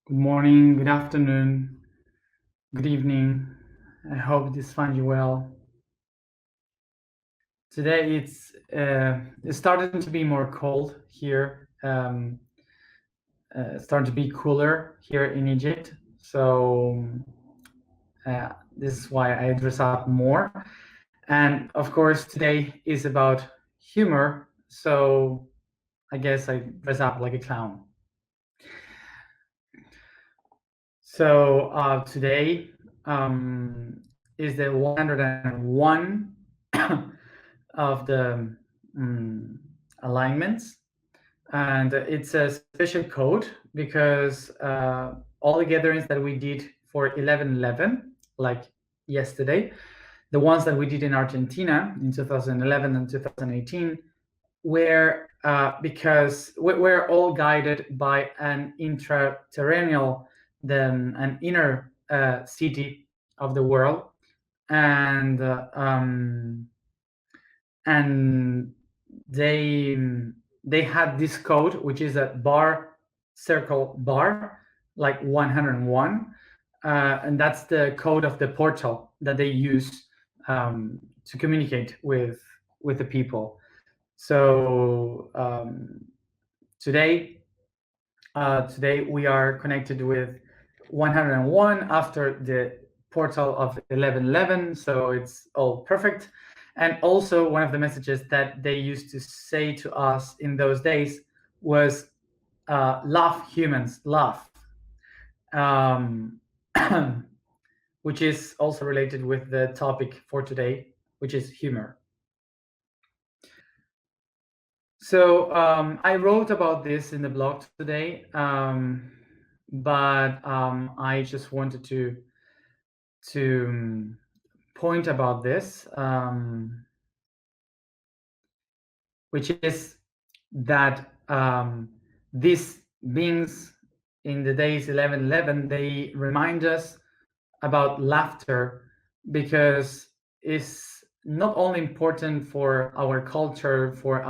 Good morning, good afternoon, good evening. I hope this finds you well. Today it's starting to be more cold here. Starting to be cooler here in Egypt. So this is why I dress up more. And of course, today is about humor. So I guess I dress up like a clown. So today is the 101 of the alignments, and it's a special code because all the gatherings that we did for 11/11, like yesterday, the ones that we did in Argentina in 2011 and 2018, were because we're all guided by an intraterrenal, an inner city of the world, and and they had this code, which is a bar circle bar, like 101, and that's the code of the portal that they use to communicate with the people. So today we are connected with 101 after the portal of 1111, so it's all perfect. And also, one of the messages that they used to say to us in those days was laugh, humans, laugh, um, which is also related with the topic for today, which is humor. So I wrote about this in the blog today, but I just wanted to point about this, which is that these beings in the days 11/11, they remind us about laughter, because it's not only important for our culture, for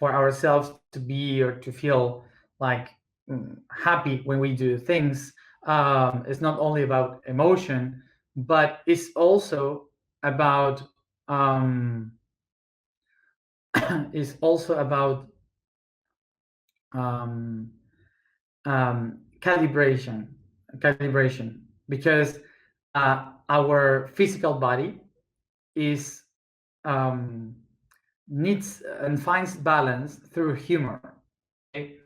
ourselves to be or to feel like happy when we do things. It's not only about emotion, but it's also about um, is also about um, calibration, because our physical body is needs and finds balance through humor, okay?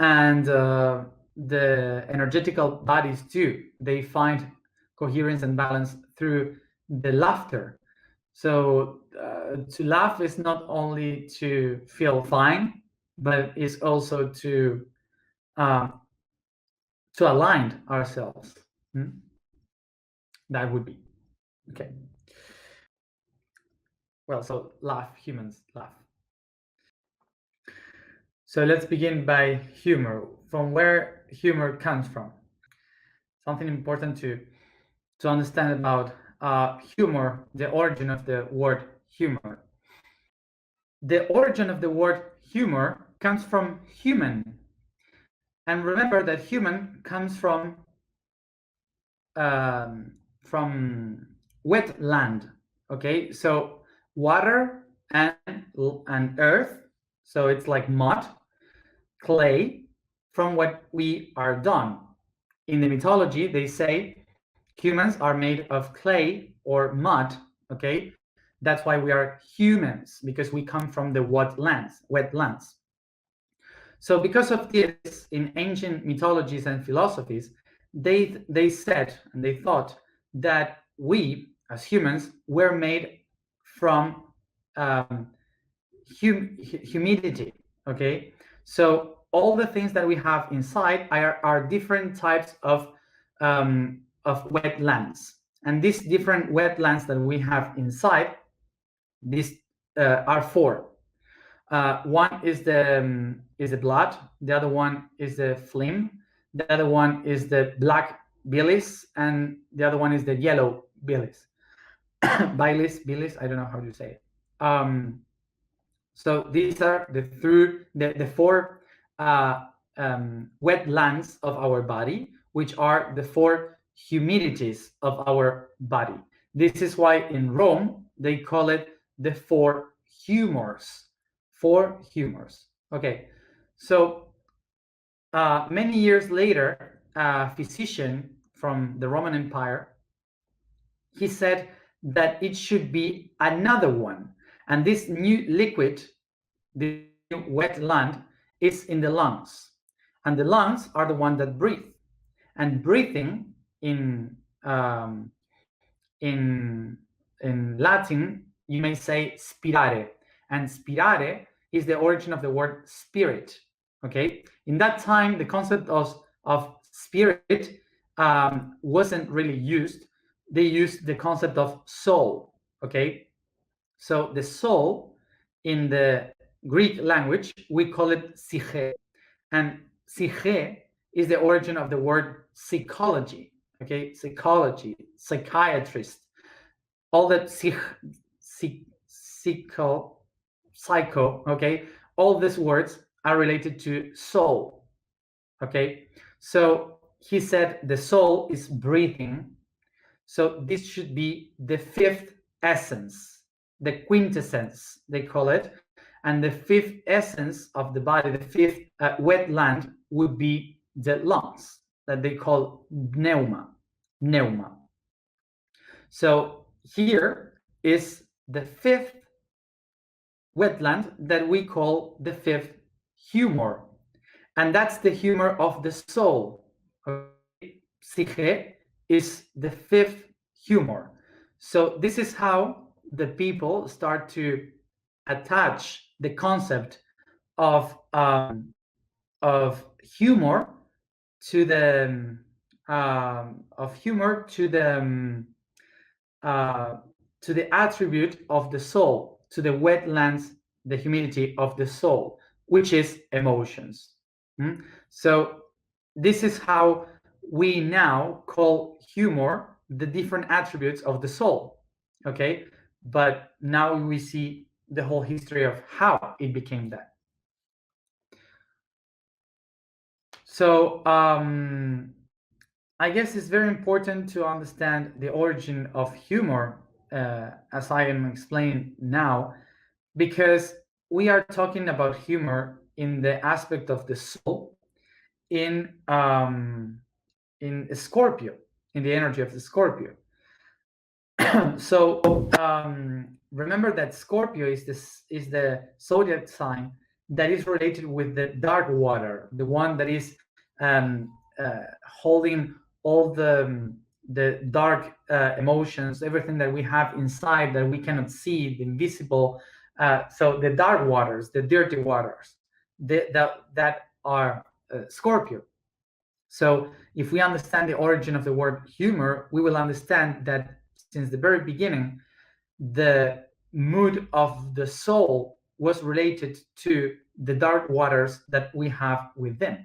And the energetical bodies too, they find coherence and balance through the laughter. So to laugh is not only to feel fine, but is also uh, to align ourselves. That would be okay. Well, so laugh, humans laugh. So let's begin by humor, from where humor comes from. Something important to understand about humor, the origin of the word humor. The origin of the word humor comes from human. And remember that human comes from wet land. Okay, so water and earth. So it's like mud, clay, from what we are done. In the mythology, they say humans are made of clay or mud. Okay, that's why we are humans, because we come from the wetlands. So because of this, in ancient mythologies and philosophies, they said and they thought that we as humans were made from humidity. Okay, so all the things that we have inside are different types of wetlands, and these different wetlands that we have inside, these are four. One is the blood. The other one is the phlegm. The other one is the black bilis, and the other one is the yellow bilis. bilis. I don't know how to say it. So these are the four wetlands of our body, which are the four humidities of our body. This is why in Rome they call it the four humors. Four humors. Okay, so many years later, a physician from the Roman Empire, he said that it should be another one. And this new liquid, this new wet land, is in the lungs. And the lungs are the one that breathe. And breathing um, in, in Latin, you may say spirare. And spirare is the origin of the word spirit. Okay. In that time, the concept of spirit wasn't really used. They used the concept of soul. Okay. So the soul in the Greek language, we call it psyche. And psyche is the origin of the word psychology. Okay. Psychology, psychiatrist, all that psycho, okay, all these words are related to soul. Okay, so he said the soul is breathing, so this should be the fifth essence, the quintessence they call it, and the fifth essence of the body, the fifth wet land, would be the lungs, that they call pneuma. So here is the fifth wetland that we call the fifth humor. And that's the humor of the soul. Okay? Psyche is the fifth humor. So this is how the people start to attach the concept of humor to the to the attribute of the soul, to the wetlands, the humidity of the soul, which is emotions. So this is how we now call humor the different attributes of the soul. Okay, but now we see the whole history of how it became that. So I guess it's very important to understand the origin of humor, as I am explaining now, because we are talking about humor in the aspect of the soul in Scorpio, in the energy of the Scorpio. So remember that Scorpio is the zodiac sign that is related with the dark water, the one that is holding all the dark emotions, everything that we have inside that we cannot see, the invisible. So the dark waters, the dirty waters, that are Scorpio. So if we understand the origin of the word humor, we will understand that since the very beginning, the mood of the soul was related to the dark waters that we have within.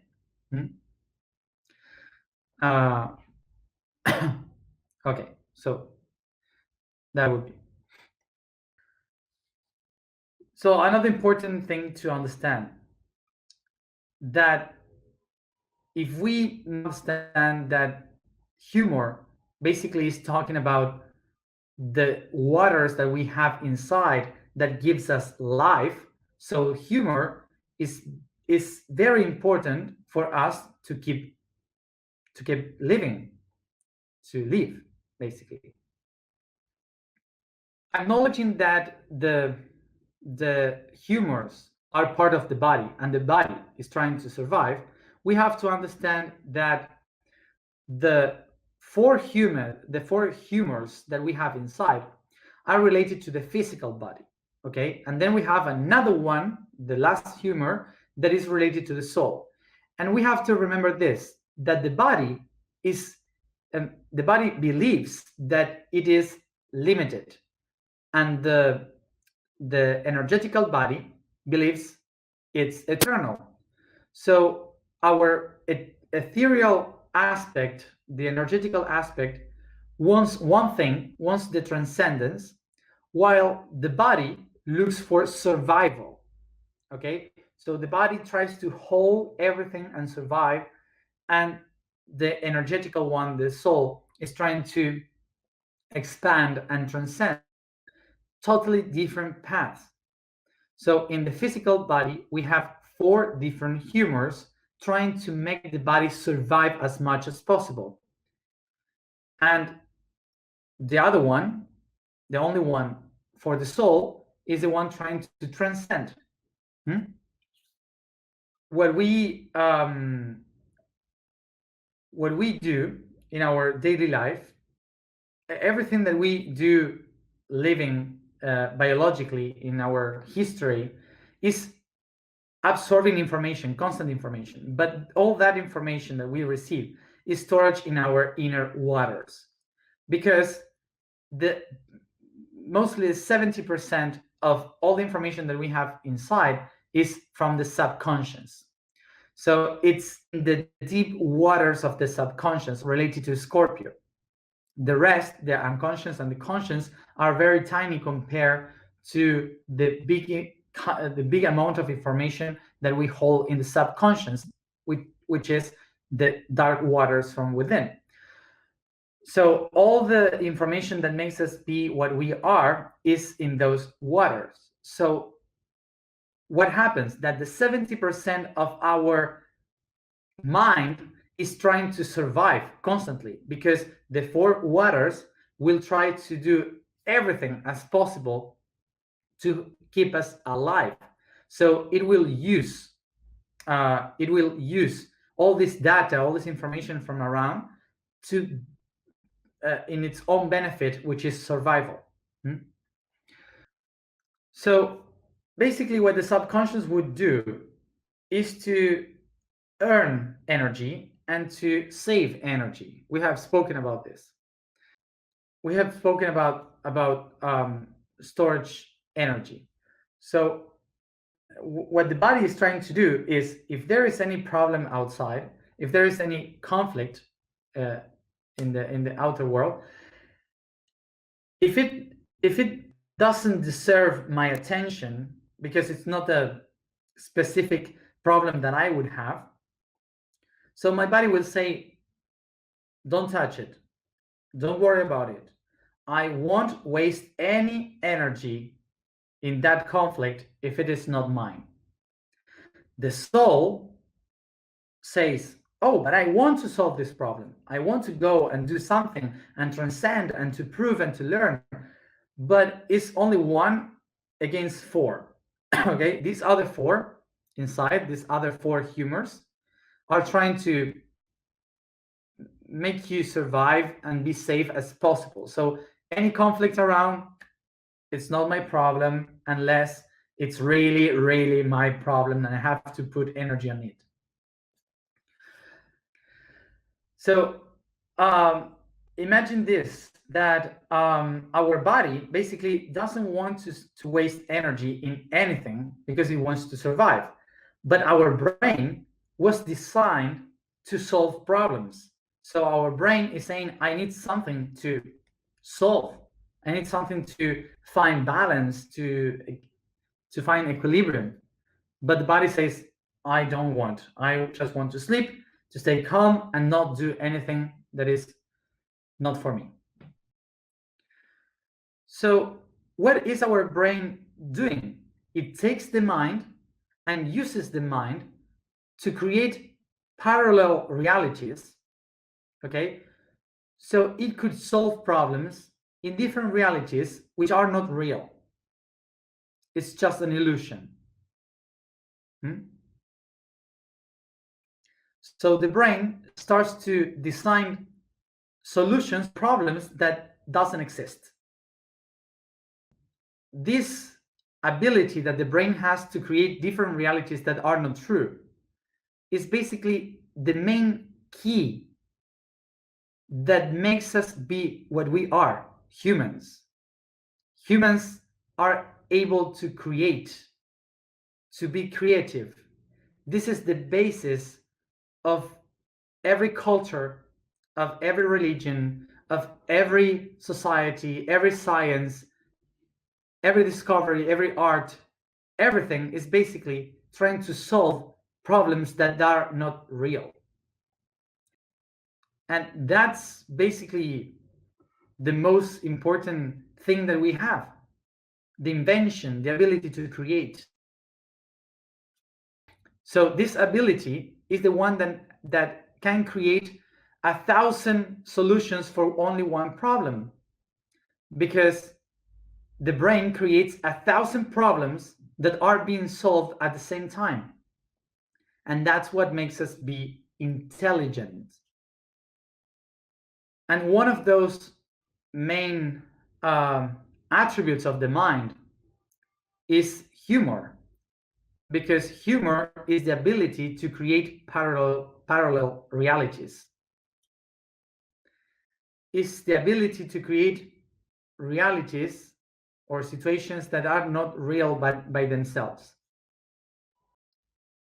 Okay, so that would be. So another important thing to understand, that if we understand that humor basically is talking about the waters that we have inside that gives us life, so humor is very important for us to keep living, to live, basically. Acknowledging that the humors are part of the body and the body is trying to survive, we have to understand that the four humors that we have inside are related to the physical body. Okay, and then we have another one, the last humor, that is related to the soul. And we have to remember this, that the body believes that it is limited, and the energetical body believes it's eternal. So our ethereal aspect, the energetical aspect, wants one thing, wants the transcendence, while the body looks for survival. Okay, So the body tries to hold everything and survive, and the energetical one, the soul, is trying to expand and transcend totally different paths. So in the physical body, we have four different humors trying to make the body survive as much as possible. And the other one, the only one for the soul, is the one trying to transcend. What we do in our daily life, everything that we do living biologically in our history, is absorbing information, constant information. But all that information that we receive is stored in our inner waters, because the mostly 70% of all the information that we have inside is from the subconscious. So it's in the deep waters of the subconscious related to Scorpio. The rest, the unconscious and the conscious, are very tiny compared to the big amount of information that we hold in the subconscious, which is the dark waters from within. So all the information that makes us be what we are is in those waters. So what happens? That the 70% of our mind is trying to survive constantly, because the four waters will try to do everything as possible to keep us alive. So it will use all this data, all this information from around, to in its own benefit, which is survival. So basically what the subconscious would do is to earn energy and to save energy. We have spoken about this. We have spoken about storage energy. So what the body is trying to do is, if there is any problem outside, if there is any conflict in the outer world, if it doesn't deserve my attention, because it's not a specific problem that I would have, so my body will say, don't touch it, don't worry about it. I won't waste any energy in that conflict if it is not mine. The soul says, oh, but I want to solve this problem. I want to go and do something and transcend and to prove and to learn. But it's only one against four. Okay, these other four inside, these other four humors, are trying to make you survive and be safe as possible. So any conflict around, it's not my problem unless it's really, really my problem and I have to put energy on it. So imagine this, that our body basically doesn't want to waste energy in anything because it wants to survive. But our brain was designed to solve problems. So our brain is saying, I need something to solve. I need something to find balance, to find equilibrium. But the body says, I don't want. I just want to sleep, to stay calm and not do anything that is not for me. So what is our brain doing? It takes the mind and uses the mind to create parallel realities, okay? So it could solve problems in different realities which are not real. It's just an illusion. So the brain starts to design solutions, problems that doesn't exist. This ability that the brain has to create different realities that are not true is basically the main key that makes us be what we are, humans. Humans are able to create, to be creative. This is the basis of every culture, of every religion, of every society, every science, every discovery, every art. Everything is basically trying to solve problems that are not real. And that's basically the most important thing that we have: the invention, the ability to create. So this ability is the one that can create 1,000 solutions for only one problem, because the brain creates 1,000 problems that are being solved at the same time. And that's what makes us be intelligent. And one of those main attributes of the mind is humor, because humor is the ability to create parallel realities. It's the ability to create realities or situations that are not real by themselves.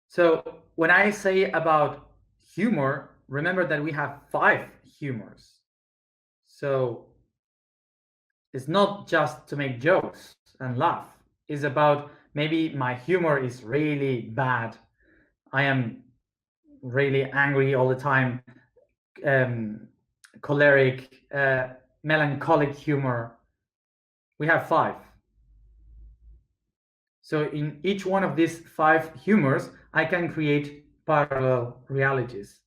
So when I say about humor, remember that we have 5 humors. So it's not just to make jokes and laugh. It's about, maybe my humor is really bad. I am really angry all the time, choleric, melancholic humor. We have 5. So in each one of these 5 humors, I can create parallel realities.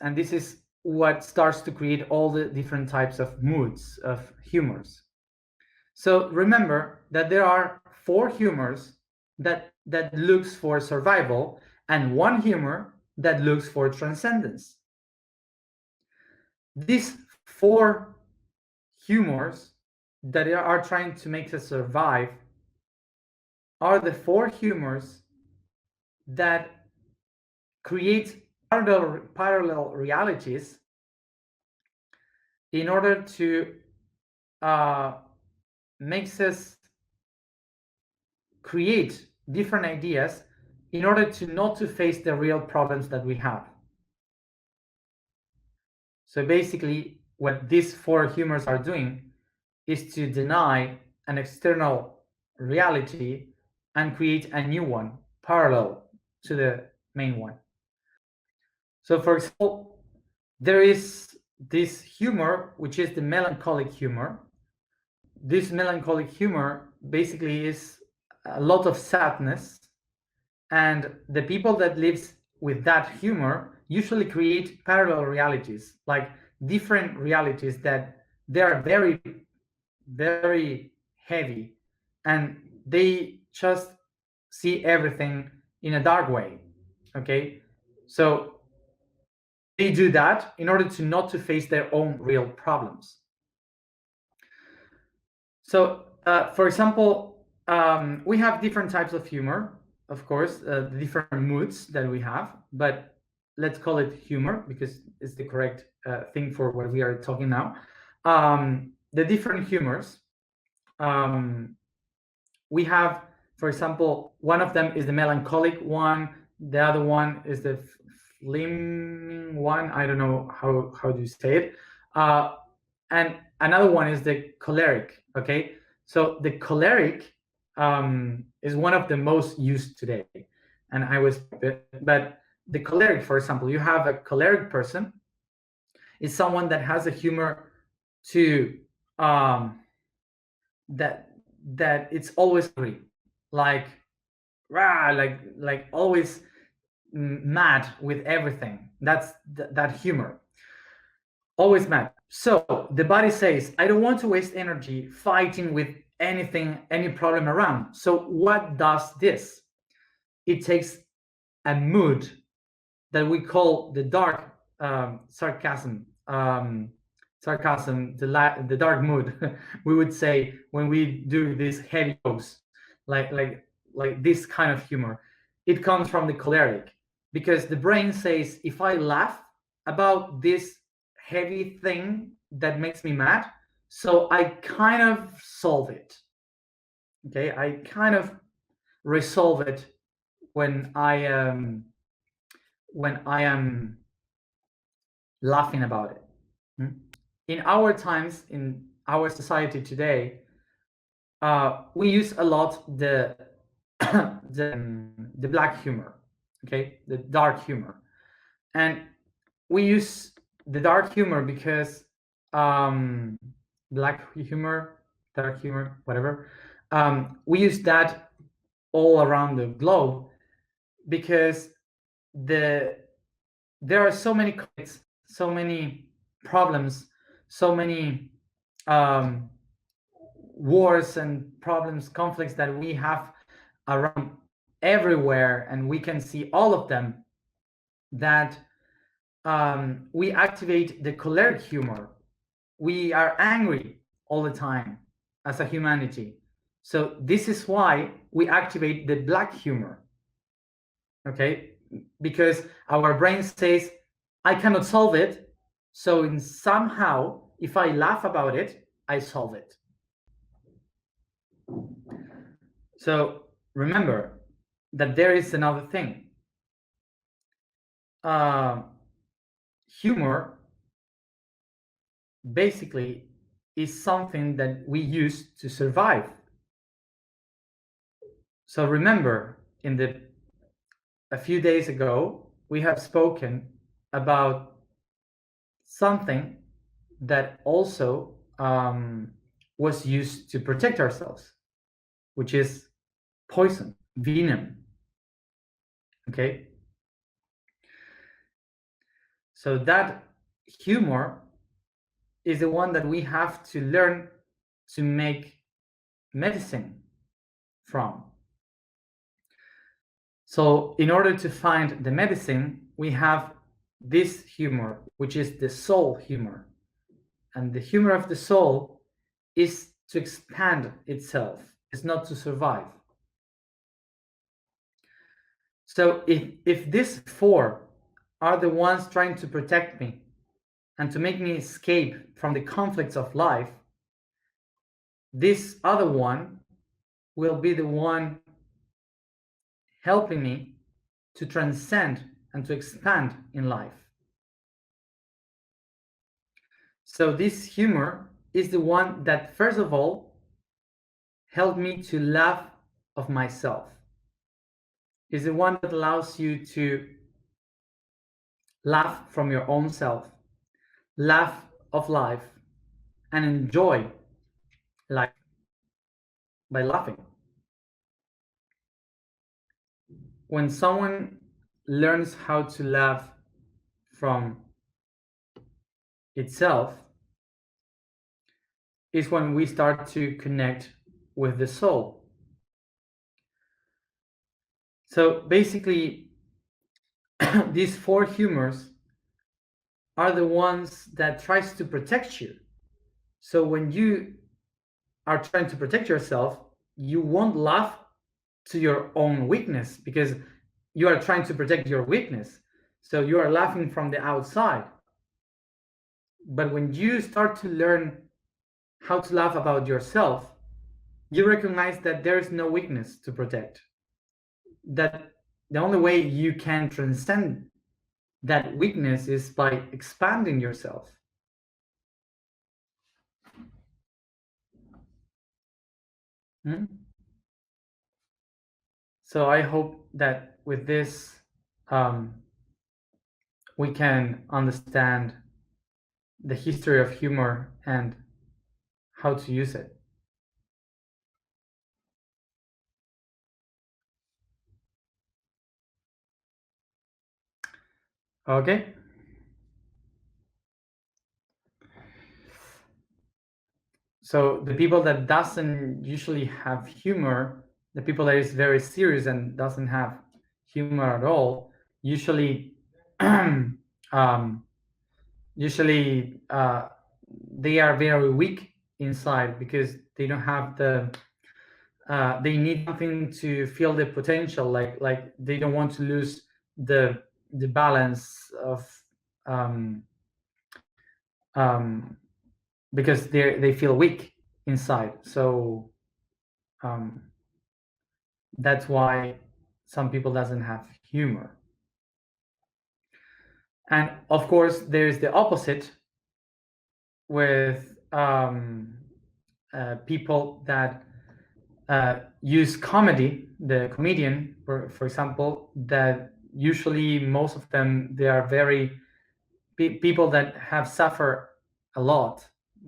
And this is what starts to create all the different types of moods, of humors. So remember that there are 4 humors that looks for survival, and 1 humor that looks for transcendence. These 4 humors that are trying to make us survive are the 4 humors that create parallel realities in order to makes us create different ideas in order to not to face the real problems that we have. So basically, what these 4 humors are doing is to deny an external reality and create a new one parallel to the main one. So for example, there is this humor, which is the melancholic humor. This melancholic humor basically is a lot of sadness, and the people that lives with that humor usually create parallel realities, like different realities that they are very, very heavy, and they just see everything in a dark way. Okay, so they do that in order to not to face their own real problems. So for example, we have different types of humor, of course, the different moods that we have, but let's call it humor because it's the correct thing for what we are talking now. The different humors, we have, for example, one of them is the melancholic one, the other one is the flaming one, I don't know how do you say it, and another one is the choleric. Okay, so the choleric is one of the most used today, and I was, but the choleric, for example, you have a choleric person is someone that has a humor to that it's always angry, like rah, like always mad with everything. That's that humor, always mad. So the body says, I don't want to waste energy fighting with anything, any problem around. So what does this? It takes a mood that we call the dark sarcasm, the dark mood. We would say when we do these heavy jokes, like this kind of humor. It comes from the choleric, because the brain says, if I laugh about this heavy thing that makes me mad, so I kind of solve it. Okay, I kind of resolve it when I am laughing about it. In our times, in our society today, we use a lot the the black humor, okay, the dark humor. And we use the dark humor because um, black humor, dark humor, whatever. We use that all around the globe because the there are so many conflicts, so many problems, so many um, wars and problems, conflicts that we have around everywhere, and we can see all of them. That we activate the choleric humor. We are angry all the time as a humanity. So this is why we activate the black humor. Okay, because our brain says, I cannot solve it, so in somehow if I laugh about it, I solve it. So remember that there is another thing. uh, Humor basically is something that we use to survive. So remember, in the a few days ago we have spoken about something that also was used to protect ourselves, which is poison, venom. Okay, so that humor is the one that we have to learn to make medicine from. So in order to find the medicine, we have this humor, which is the soul humor. And the humor of the soul is to expand itself, it's not to survive. So if these four are the ones trying to protect me and to make me escape from the conflicts of life, this other one will be the one helping me to transcend and to expand in life. So this humor is the one that, first of all, helped me to laugh of myself. Is the one that allows you to laugh from your own self, laugh of life, and enjoy life by laughing. When someone learns how to laugh from itself, is when we start to connect with the soul. So basically, these four humors are the ones that tries to protect you. So when you are trying to protect yourself, you won't laugh to your own weakness because you are trying to protect your weakness. So you are laughing from the outside. But when you start to learn how to laugh about yourself, you recognize that there is no weakness to protect. That the only way you can transcend that weakness is by expanding yourself. Hmm? So I hope that with this, we can understand the history of humor and how to use it. Okay. So the people that doesn't usually have humor, the people that is very serious and doesn't have humor at all, usually um, usually they are very weak inside because they don't have the they need something to feel the potential, like they don't want to lose the balance of um, um, because they feel weak inside. So um, that's why some people doesn't have humor. And of course there's the opposite with people that use comedy, the comedian, for example, that usually most of them, they are very people that have suffered a lot,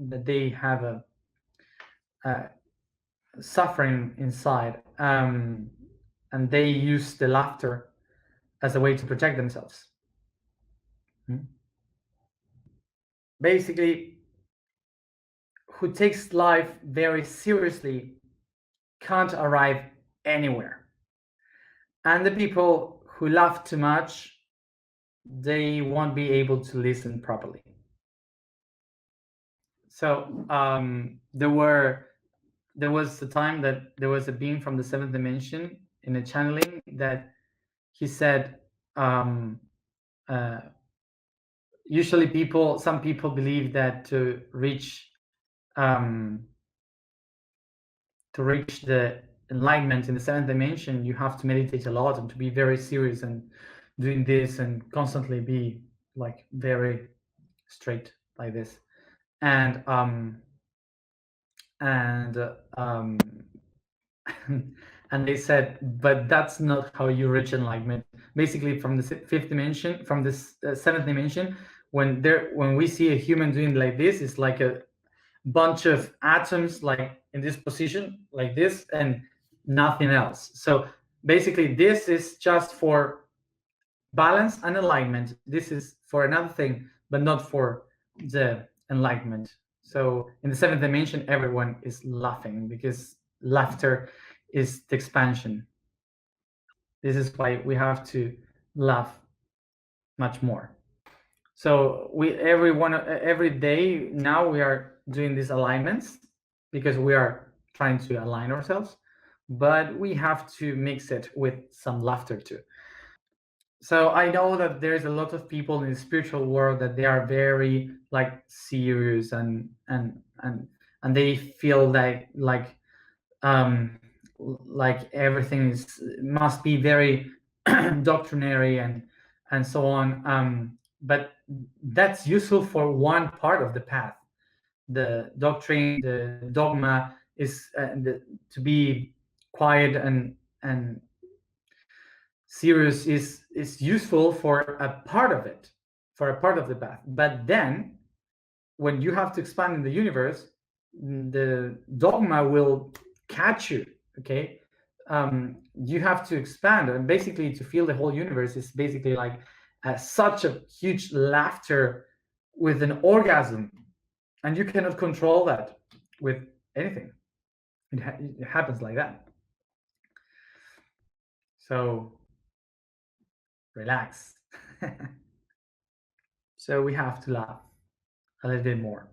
that they have a suffering inside, and they use the laughter as a way to protect themselves. Basically, who takes life very seriously can't arrive anywhere. And the people who laugh too much, they won't be able to listen properly. So there was a time that there was a being from the seventh dimension in a channeling that he said, uh, usually some people believe that um, to reach the enlightenment in the seventh dimension, you have to meditate a lot and to be very serious and doing this and constantly be like very straight like this. And and um, and they said, but that's not how you reach enlightenment. Basically, from the fifth dimension, from this seventh dimension, when we see a human doing like this, it's like a bunch of atoms like in this position like this and nothing else. So basically this is just for balance and alignment. This is for another thing, but not for the enlightenment. So in the seventh dimension, everyone is laughing because laughter is the expansion. This is why we have to laugh much more. So every day now we are doing these alignments because we are trying to align ourselves, but we have to mix it with some laughter too. So I know that there's a lot of people in the spiritual world that they are very like serious and they feel um like everything must be very doctrinary and so on, but that's useful for one part of the path. The doctrine, the dogma is to be quiet and serious is useful for a part of it, for a part of the path. But then when you have to expand in the universe, the dogma will catch you. Okay, you have to expand, and basically to feel the whole universe is basically like such a huge laughter with an orgasm, and you cannot control that with anything. It happens like that. So relax. So we have to laugh a little bit more.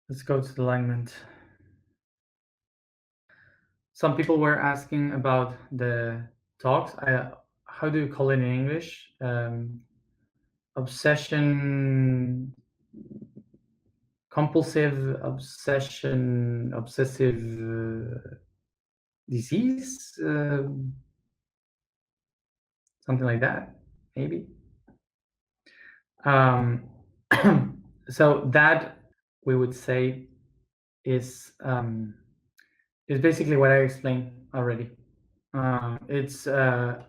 Let's go to the alignment. Some people were asking about the talks. How do you call it in English? Obsession, compulsive obsession, obsessive disease, something like that, maybe. So that we would say is basically what I explained already. It's a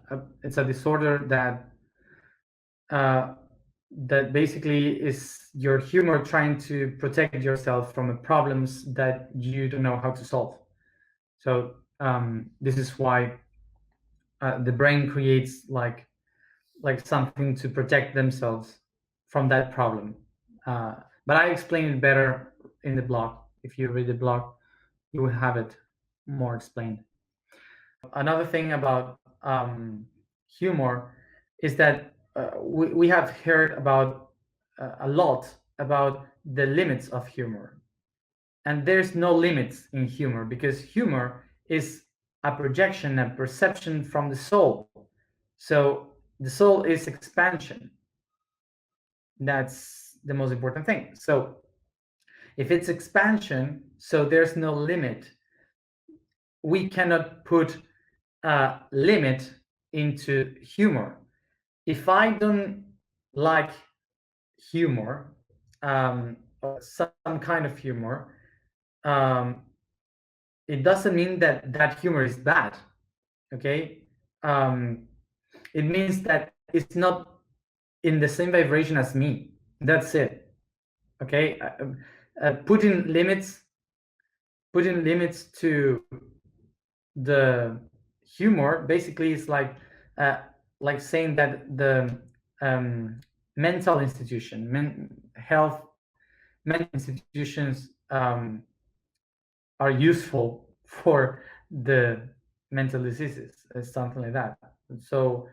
disorder that basically is your humor trying to protect yourself from problems that you don't know how to solve. So this is why the brain creates like something to protect themselves from that problem. But I explain it better in the blog. If you read the blog, you will have it more explained. Another thing about humor is that we have heard about a lot about the limits of humor, and there's no limits in humor because humor is a projection, a perception from the soul. So the soul is expansion. That's the most important thing. So if it's expansion, so there's no limit. We cannot put a limit into humor. If I don't like humor, some kind of humor, um, it doesn't mean that that humor is bad. Okay, it means that it's not in the same vibration as me. That's it. Okay, putting limits to the humor basically is like saying that the mental institution, health mental institutions are useful for the mental diseases, something like that. So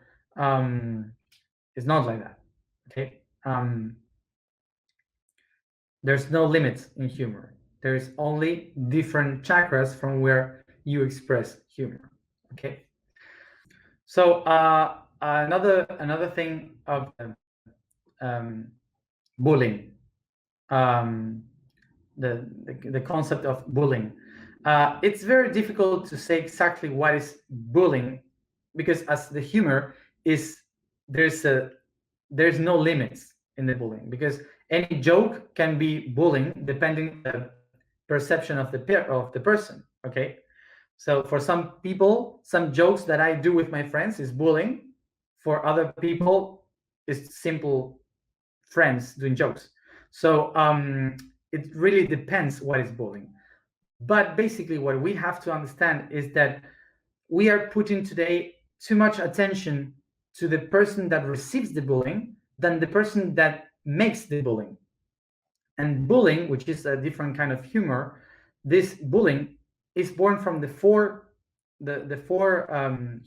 it's not like that. Okay, there's no limits in humor. There's only different chakras from where you express humor. Okay. So another thing of bullying, um, the concept of bullying. It's very difficult to say exactly what is bullying, because as the humor is, there's a there's no limits in the bullying, because any joke can be bullying depending on the perception of the person. Okay, so for some people, some jokes that I do with my friends is bullying. For other people, it's simple friends doing jokes. So it really depends what is bullying. But basically, what we have to understand is that we are putting today too much attention to the person that receives the bullying than the person that makes the bullying. And bullying, which is a different kind of humor, this bullying is born from the four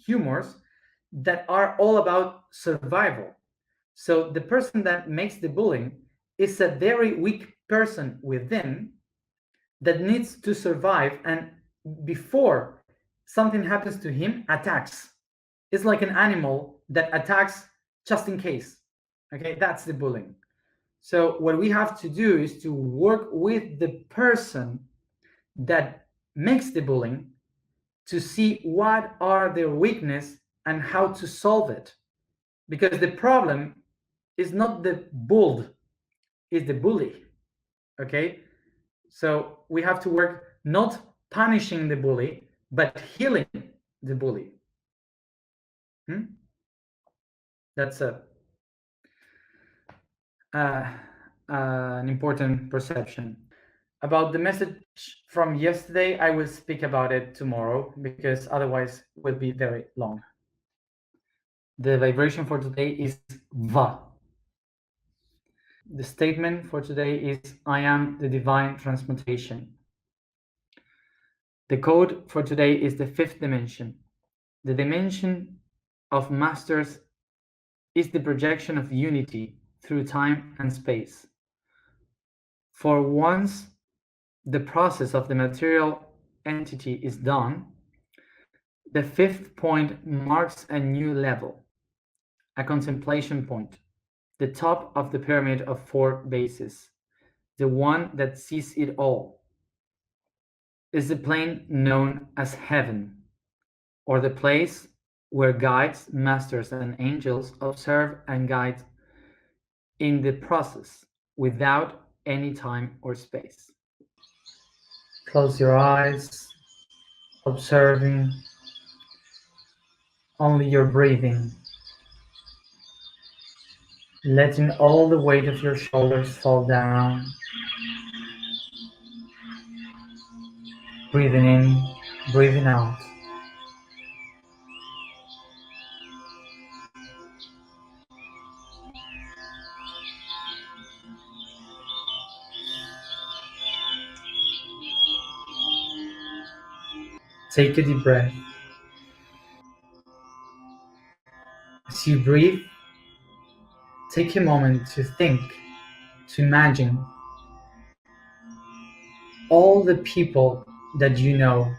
humors that are all about survival. So the person that makes the bullying is a very weak person within that needs to survive, and before something happens to him, attacks. It's like an animal that attacks just in case. Okay, that's the bullying. So what we have to do is to work with the person that makes the bullying to see what are their weakness and how to solve it. Because the problem is not the bulled, is the bully. Okay, so we have to work not punishing the bully, but healing the bully. That's uh, an important perception. About the message from yesterday, I will speak about it tomorrow, because otherwise it will be very long. The vibration for today is Va. The statement for today is I am the divine transmutation. The code for today is the fifth dimension. The dimension of masters is the projection of unity through time and space. For once the process of the material entity is done, the fifth point marks a new level, a contemplation point, the top of the pyramid of four bases, the one that sees it all. Is the plane known as heaven, or the place where guides, masters, and angels observe and guide in the process without any time or space. Close your eyes, observing only your breathing, letting all the weight of your shoulders fall down. Breathing in, breathing out. Take a deep breath. As you breathe, take a moment to think, to imagine all the people that you know.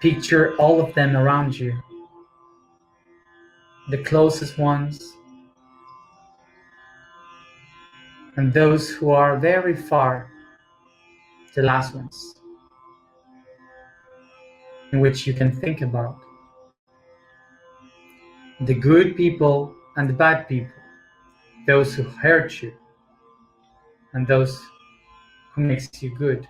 Picture all of them around you, the closest ones and those who are very far, the last ones, in which you can think about. the good people and the bad people, those who hurt you and those who makes you good,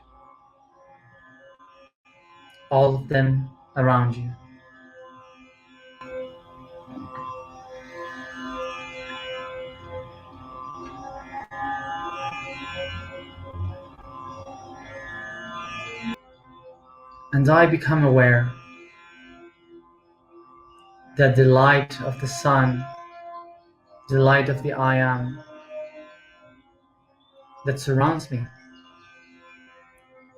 all of them around you. And I become aware that the light of the sun, the light of the I am that surrounds me,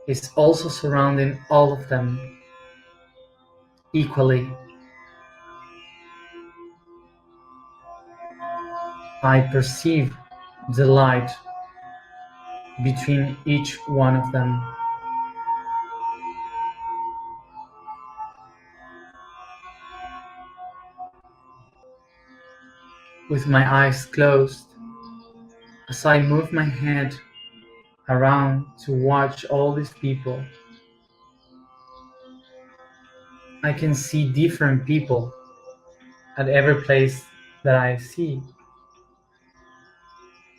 is also surrounding all of them equally. I perceive the light between each one of them. With my eyes closed, as I move my head around to watch all these people, I can see different people at every place that I see,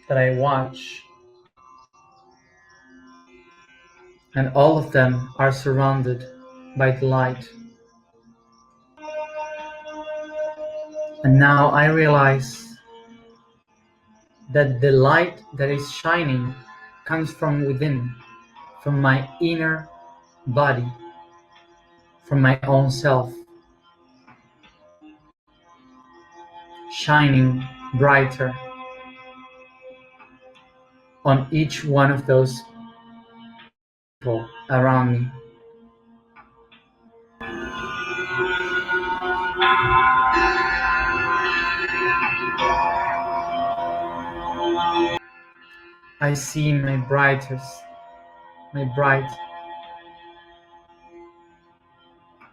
that I watch, and all of them are surrounded by the light. And now I realize that the light that is shining comes from within, from my inner body, from my own self, shining brighter on each one of those people around me. I see my bright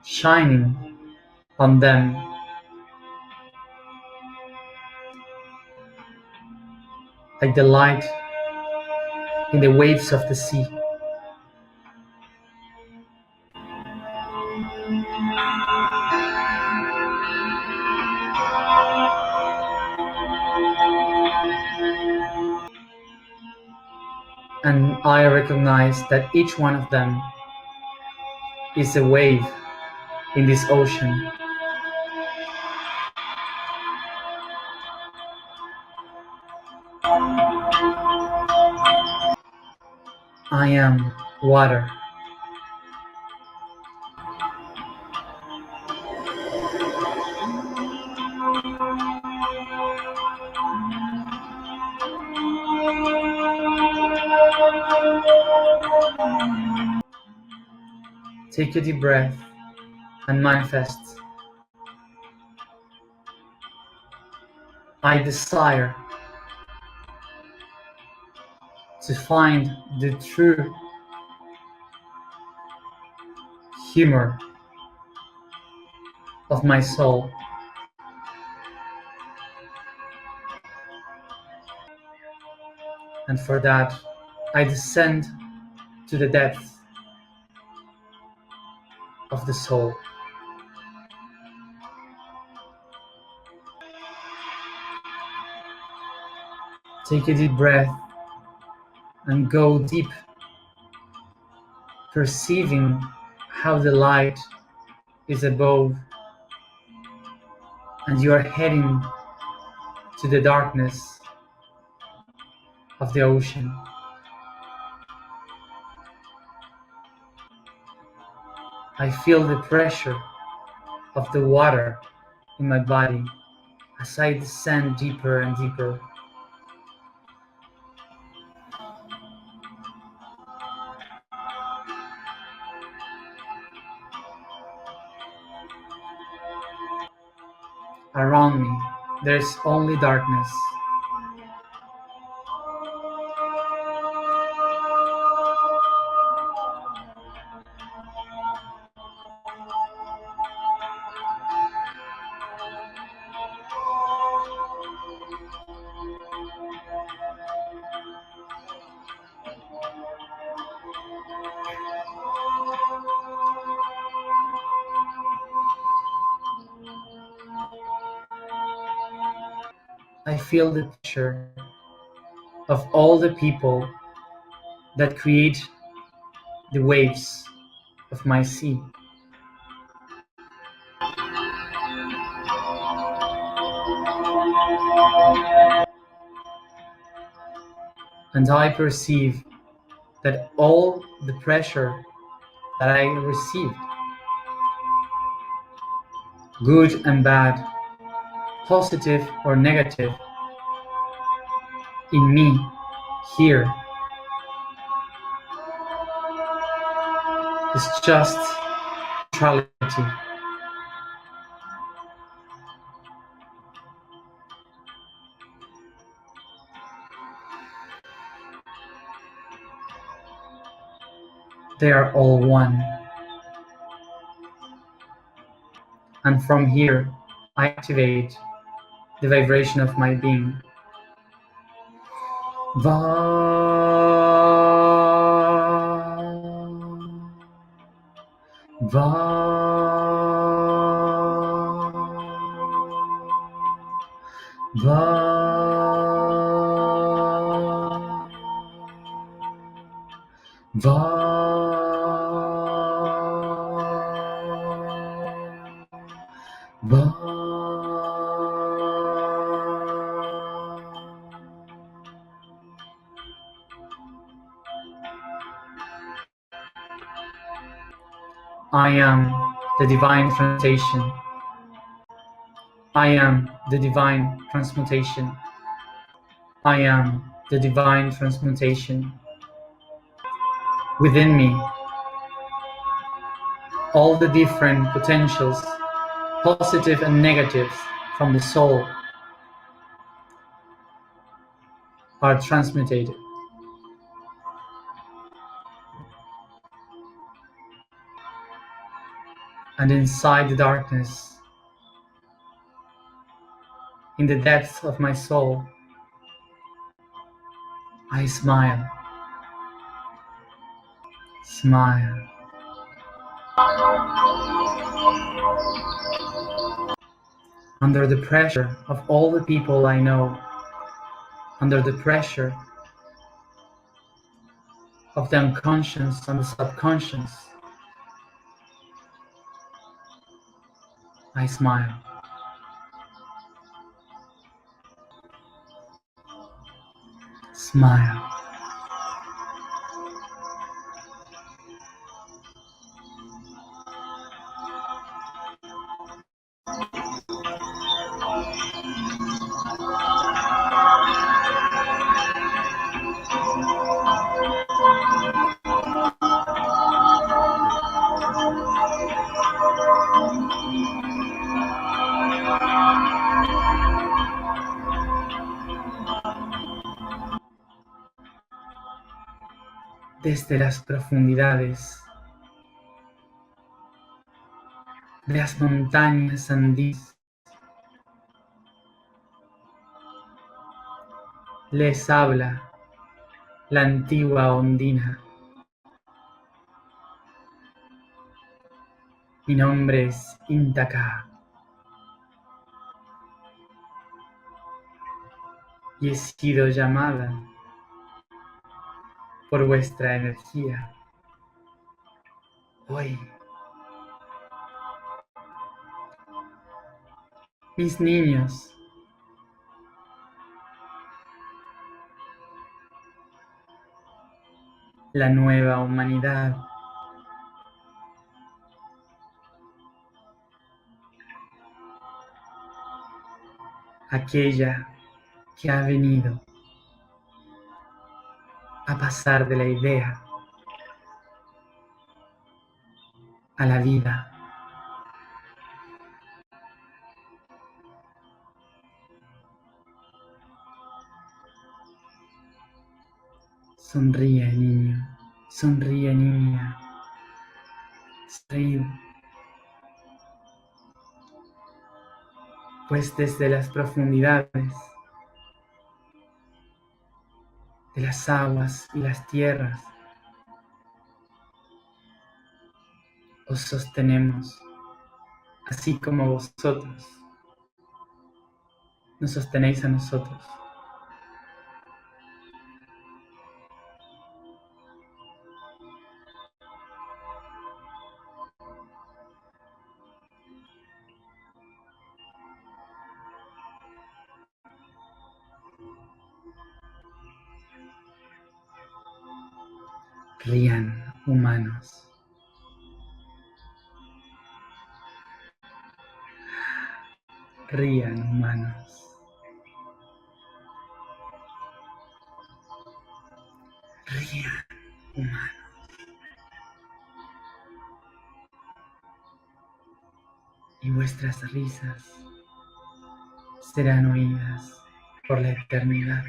shining on them, like the light in the waves of the sea. And I recognize that each one of them is a wave in this ocean. I am water. Take a deep breath and manifest. I desire to find the true humor of my soul. And for that, I descend to the depth of the soul. Take a deep breath and go deep, perceiving how the light is above and you are heading to the darkness of the ocean. I feel the pressure of the water in my body as I descend deeper and deeper. Around me, there's only darkness. I feel the pressure of all the people that create the waves of my sea. And I perceive that all the pressure that I received, good and bad, positive or negative, in me, here, is just neutrality. They are all one. And from here, I activate the vibration of my being. Va, va, va, va, va. I am the divine transmutation. I am the divine transmutation. I am the divine transmutation. Within me, all the different potentials, positive and negatives, from the soul are transmutated. And inside the darkness, in the depths of my soul, I smile, smile. Under the pressure of all the people I know, under the pressure of the unconscious and the subconscious, I smile. Smile. Desde las profundidades de las montañas andíes les habla la antigua ondina. Mi nombre es Intaka y he sido llamada por vuestra energía hoy. Mis niños, la nueva humanidad, aquella que ha venido a pasar de la idea a la vida. Sonríe, niño, sonríe, niña, sonríe, pues desde las profundidades de las aguas y las tierras os sostenemos, así como vosotros nos sostenéis a nosotros. Rían, humanos. Rían, humanos. Rían, humanos. Y vuestras risas serán oídas por la eternidad.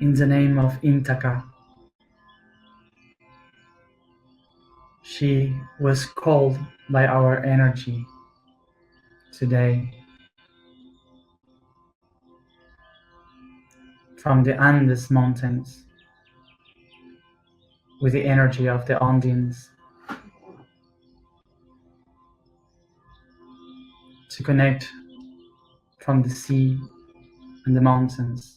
In the name of Intaka, she was called by our energy today from the Andes Mountains with the energy of the Andins to connect from the sea and the mountains,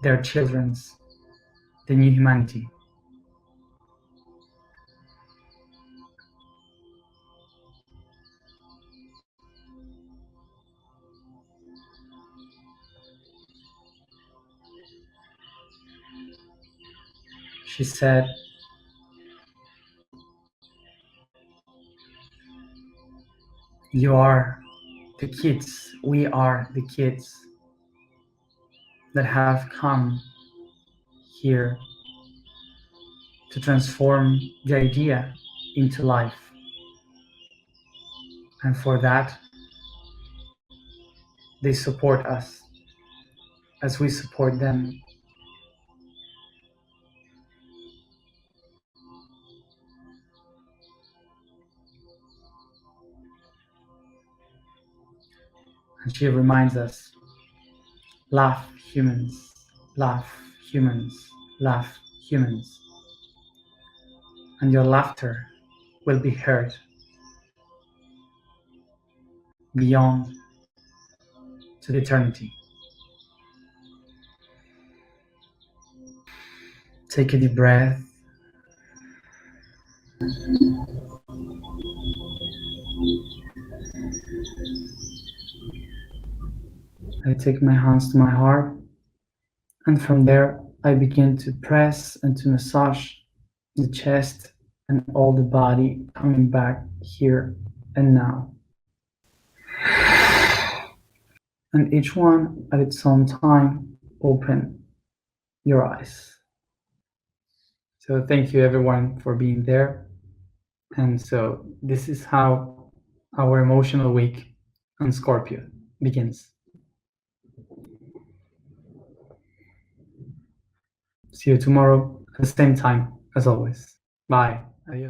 their children's, the new humanity. She said, "You are the kids, we are the kids that have come here to transform the idea into life. And for that, they support us as we support them." And she reminds us, laugh humans, laugh humans, laugh humans. And your laughter will be heard beyond to the eternity. Take a deep breath. I take my hands to my heart, and from there I begin to press and to massage the chest and all the body, coming back here and now. And each one at its own time, open your eyes. So thank you everyone for being there. And so this is how our emotional week on Scorpio begins. See you tomorrow at the same time as always. Bye. Adios.